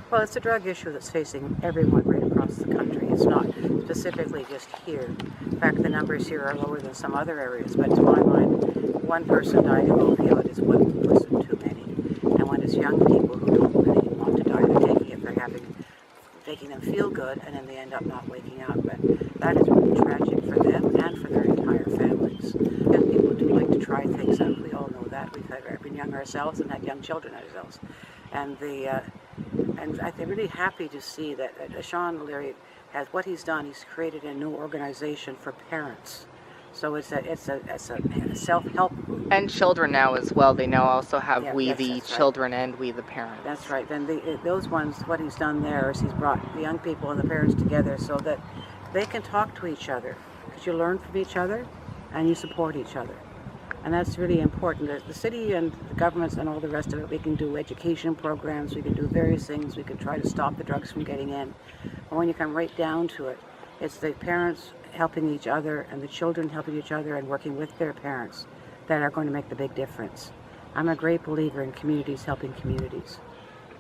Well, it's a drug issue that's facing everyone right across the country. It's not specifically just here. In fact, the numbers here are lower than some other areas, but to my mind, one person dying of opioid is one person too many. And when it's young people who don't really want to die, they're taking it for making them feel good, and then they end up not waking up. But that is really tragic for them and for their entire families. Young people do like to try things out. We all know that. We've been young ourselves and had young children ourselves. And I'm really happy to see that Sean Leary has what he's done. He's created a new organization for parents. So it's a self-help group. And children now as well. They now also have We the Children and We the Parents. That's right. Then those ones, what he's done there is he's brought the young people and the parents together so that they can talk to each other. Because you learn from each other and you support each other. And that's really important. The city and the governments and all the rest of it, we can do education programs, we can do various things, we can try to stop the drugs from getting in. But when you come right down to it, it's the parents helping each other and the children helping each other and working with their parents that are going to make the big difference. I'm a great believer in communities helping communities.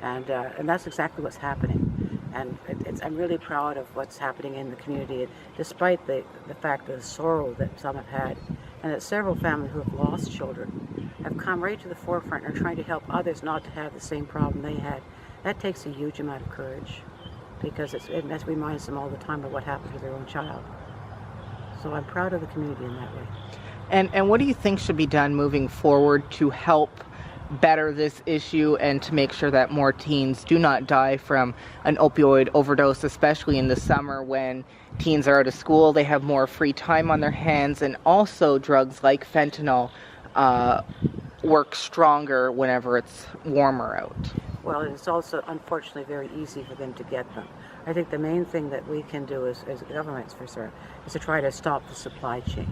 And that's exactly what's happening. And I'm really proud of what's happening in the community, despite the fact of the sorrow that some have had. And that several families who have lost children have come right to the forefront and are trying to help others not to have the same problem they had. That takes a huge amount of courage, because it reminds them all the time of what happened to their own child. So I'm proud of the community in that way. And what do you think should be done moving forward to help better this issue and to make sure that more teens do not die from an opioid overdose, especially in the summer when teens are out of school, they have more free time on their hands, and also drugs like fentanyl work stronger whenever it's warmer out? Well, it's also unfortunately very easy for them to get them. I think the main thing that we can do as governments is to try to stop the supply chain.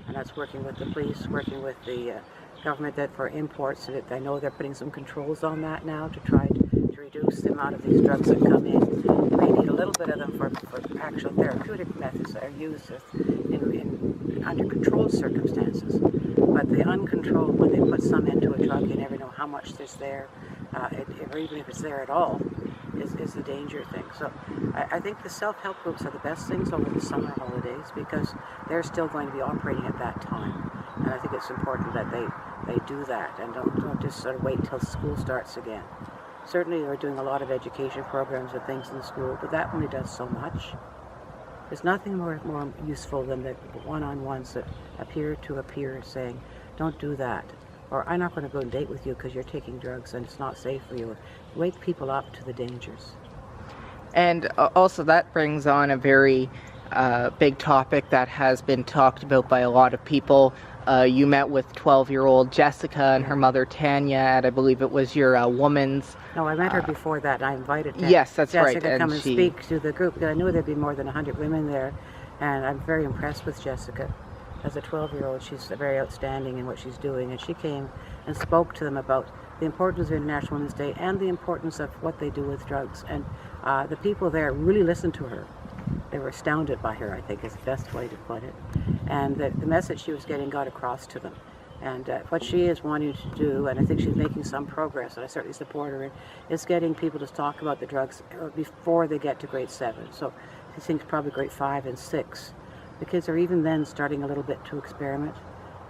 And that's working with the police, working with the government that for imports. I know they're putting some controls on that now to try to reduce the amount of these drugs that come in. You may need a little bit of them for actual therapeutic methods that are used in under controlled circumstances. But the uncontrolled, when they put some into a drug, you never know how much there's there, or even if it's there at all, is the danger thing. So I think the self-help groups are the best things over the summer holidays, because they're still going to be operating at that time. And I think it's important that they do that and don't just sort of wait till school starts again. Certainly they're doing a lot of education programs and things in the school, but that only does so much. There's nothing more useful than the one-on-ones that appear to appear saying, don't do that. Or I'm not going to go on a date with you because you're taking drugs and it's not safe for you. Wake people up to the dangers. And also that brings on a very big topic that has been talked about by a lot of people. You met with 12-year-old Jessica and her mother Tanya at, I believe it was your woman's... No, I met her before that. I invited yes, that's Jessica right. to come and speak to the group. I knew there'd be more than 100 women there, and I'm very impressed with Jessica. As a 12-year-old, she's very outstanding in what she's doing, and she came and spoke to them about the importance of International Women's Day and the importance of what they do with drugs. And the people there really listened to her. They were astounded by her, I think is the best way to put it. And the message she was getting got across to them. And what she is wanting to do, and I think she's making some progress, and I certainly support her in, is getting people to talk about the drugs before they get to grade 7. So she thinks probably grade 5 and 6. The kids are even then starting a little bit to experiment.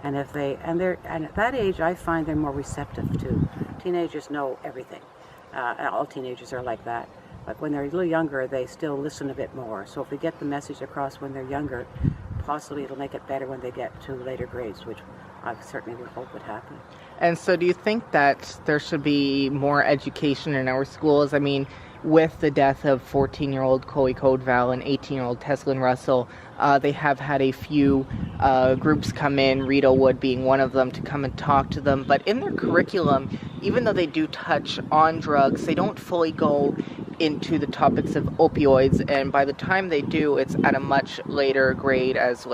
And at that age, I find they're more receptive to. Teenagers know everything. All teenagers are like that. But when they're a little younger, they still listen a bit more. So if we get the message across when they're younger, possibly it'll make it better when they get to later grades, which I certainly would hope would happen. And so do you think that there should be more education in our schools? I mean, with the death of 14-year-old Chloe Codeval and 18-year-old Teslyn Russell, they have had a few groups come in, Rita Wood being one of them, to come and talk to them. But in their curriculum, even though they do touch on drugs, they don't fully go into the topics of opioids, and by the time they do, it's at a much later grade, as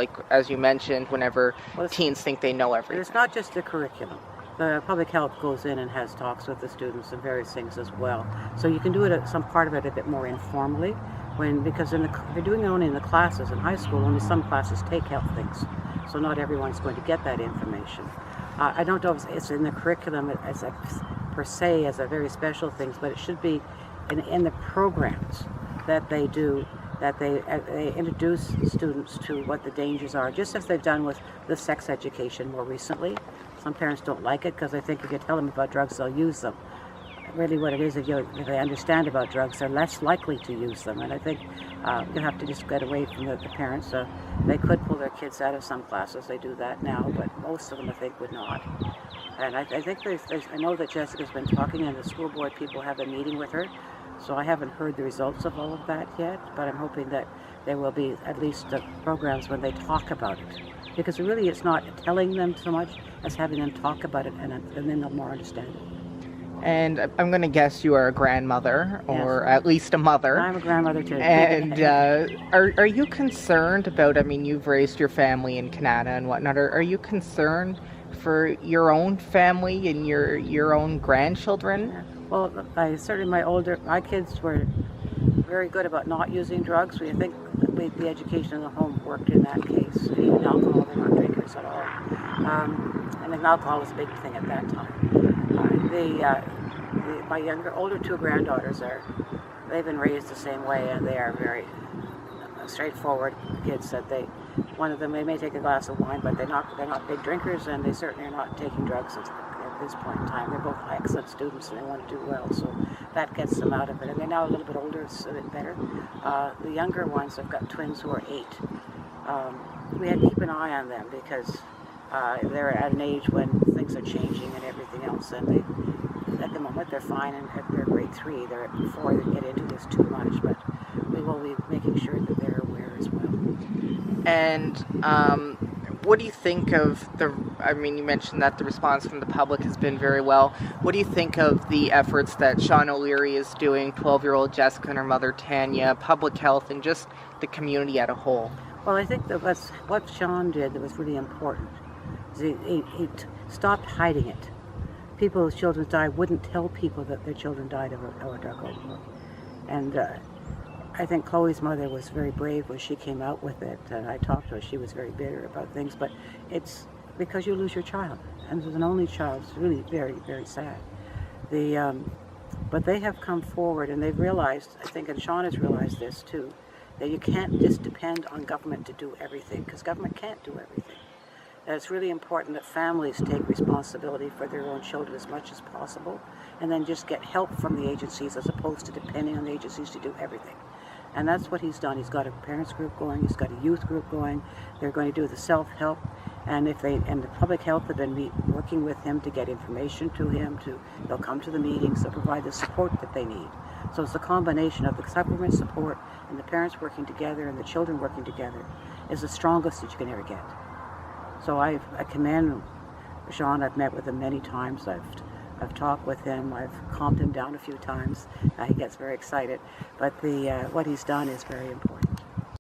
you mentioned, whenever teens think they know everything. It's not just the curriculum. The public health goes in and has talks with the students and various things as well. So you can do it some part of it a bit more informally, because they're doing it only in the classes. In high school, only some classes take health things, so not everyone's going to get that information. I don't know if it's in the curriculum per se as a very special thing, but it should be in the programs that they do, that they introduce students to what the dangers are, just as they've done with the sex education more recently. Some parents don't like it because they think if you tell them about drugs, they'll use them. Really what it is, if they understand about drugs, they're less likely to use them. And I think you have to just get away from the parents. They could pull their kids out of some classes. They do that now, but most of them, I think, would not. And I think I know that Jessica's been talking, and the school board people have a meeting with her. So I haven't heard the results of all of that yet, but I'm hoping that there will be at least programs when they talk about it. Because really it's not telling them so much as having them talk about it, and then they'll more understand it. And I'm going to guess you are a grandmother, or Yes. at least a mother. I'm a grandmother too. And are you concerned about, I mean, you've raised your family in Kanata and whatnot, are you concerned for your own family and your own grandchildren? Well, certainly my kids were very good about not using drugs. We think the education in the home worked in that case. Even alcohol, they're not drinkers at all. And then alcohol was a big thing at that time. My older two granddaughters they've been raised the same way, and they are very straightforward kids. That one of them, they may take a glass of wine, but they're not big drinkers, and they certainly are not taking drugs at this point in time. They're both excellent students, and they want to do well, so that gets them out of it. And they're now a little bit older, it's a bit better. The younger ones, I've got twins who are 8. We had to keep an eye on them because they're at an age when things are changing and everything else, and at the moment they're fine, and they're grade 3. They're at 4, they get into this too much, but we will be making sure that they're aware as well. And what do you think of you mentioned that the response from the public has been very well. What do you think of the efforts that Sean O'Leary is doing, 12-year-old Jessica and her mother Tanya, public health, and just the community as a whole? Well, I think that what Sean did that was really important. He stopped hiding it. People whose children died wouldn't tell people that their children died of a drug overdose. And I think Chloe's mother was very brave when she came out with it. And I talked to her. She was very bitter about things. But it's because you lose your child. And as an only child, it's really very, very sad. But they have come forward, and they've realized, I think, and Sean has realized this too, that you can't just depend on government to do everything, because government can't do everything. And it's really important that families take responsibility for their own children as much as possible, and then just get help from the agencies as opposed to depending on the agencies to do everything. And that's what he's done. He's got a parents group going, he's got a youth group going, they're going to do the self-help, and the public health have been working with him to get information to him, they'll come to the meetings, they'll provide the support that they need. So it's a combination of the government support and the parents working together and the children working together is the strongest that you can ever get. So I commend Sean. I've met with him many times. I've talked with him. I've calmed him down a few times. He gets very excited. But what he's done is very important.